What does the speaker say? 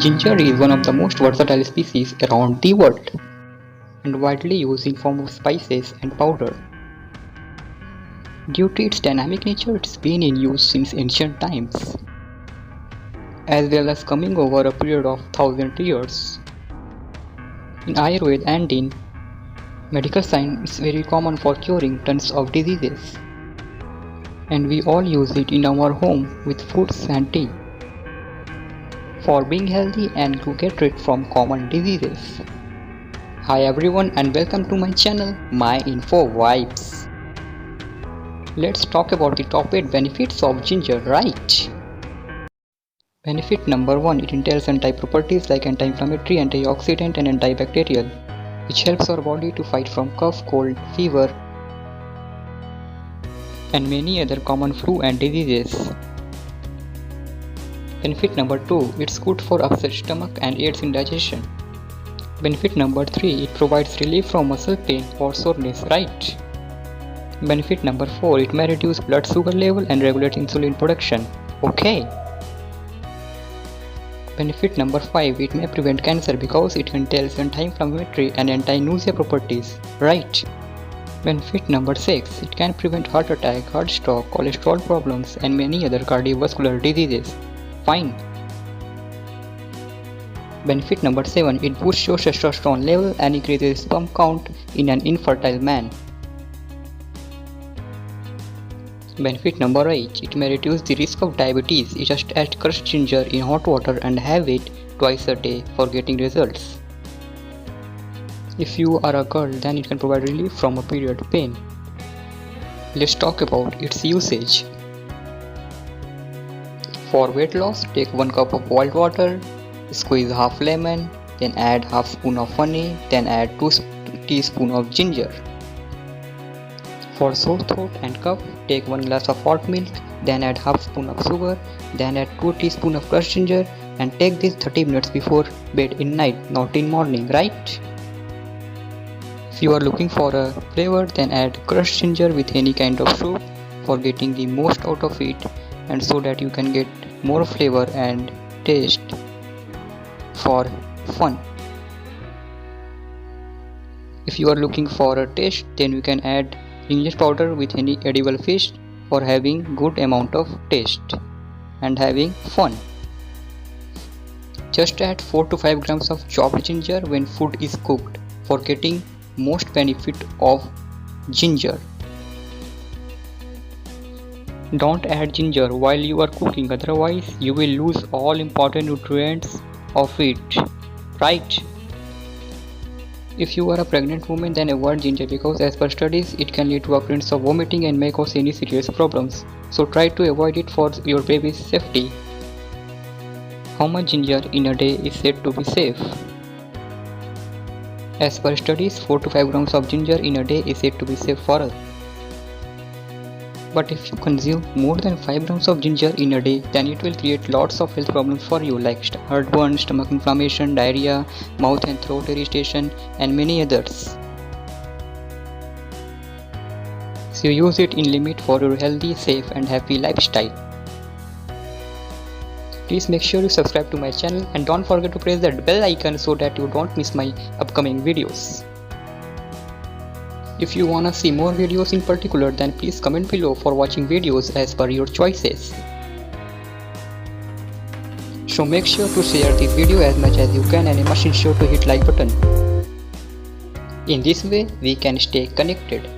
Ginger is one of the most versatile species around the world and widely used in form of spices and powder. Due to its dynamic nature, it's been in use since ancient times, as well as coming over a period of 1000 years. In Ayurveda and in medical science, it's very common for curing tons of diseases, and we all use it in our home with foods and tea for being healthy and to get rid from common diseases. Hi everyone and welcome to my channel, My Info Vibes. Let's talk about the top 8 benefits of ginger, right? Benefit number 1, it entails anti-properties like anti-inflammatory, antioxidant and antibacterial, which helps our body to fight from cough, cold, fever and many other common flu and diseases. Benefit number 2, it's good for upset stomach and aids in digestion. Benefit number 3, it provides relief from muscle pain or soreness, right? Benefit number 4, it may reduce blood sugar level and regulate insulin production. Okay. Benefit number 5, it may prevent cancer because it entails anti-inflammatory and anti-nausea properties, right? Benefit number 6, it can prevent heart attack, heart stroke, cholesterol problems and many other cardiovascular diseases. Fine. Benefit number 7, it boosts your testosterone level and increases sperm count in an infertile man. Benefit number 8, it may reduce the risk of diabetes. Just add crushed ginger in hot water and have it twice a day for getting results. If you are a girl, then it can provide relief from a period pain. Let's talk about its usage. For weight loss, take 1 cup of boiled water, squeeze half lemon, then add half spoon of honey, then add 2 teaspoons of ginger. For sore throat and cough, take 1 glass of hot milk, then add half spoon of sugar, then add 2 teaspoons of crushed ginger and take this 30 minutes before bed in night, not in morning, right? If you are looking for a flavor, then add crushed ginger with any kind of soup for getting the most out of it and so that you can get more flavor and taste for fun. If you are looking for a taste, then you can add ginger powder with any edible fish for having good amount of taste and having fun. Just add 4 to 5 grams of chopped ginger when food is cooked for getting most benefit of ginger. Don't add ginger while you are cooking, otherwise you will lose all important nutrients of it, right? If you are a pregnant woman, then avoid ginger because as per studies it can lead to occurrence of vomiting and may cause any serious problems. So try to avoid it for your baby's safety. How much ginger in a day is said to be safe? As per studies, 4 to 5 grams of ginger in a day is said to be safe for us. But if you consume more than 5 grams of ginger in a day, then it will create lots of health problems for you like heartburn, stomach inflammation, diarrhea, mouth and throat irritation and many others. So use it in limit for your healthy, safe and happy lifestyle. Please make sure you subscribe to my channel and don't forget to press that bell icon so that you don't miss my upcoming videos. If you wanna see more videos in particular, then please comment below for watching videos as per your choices. So make sure to share this video as much as you can and must ensure to hit like button. In this way we can stay connected.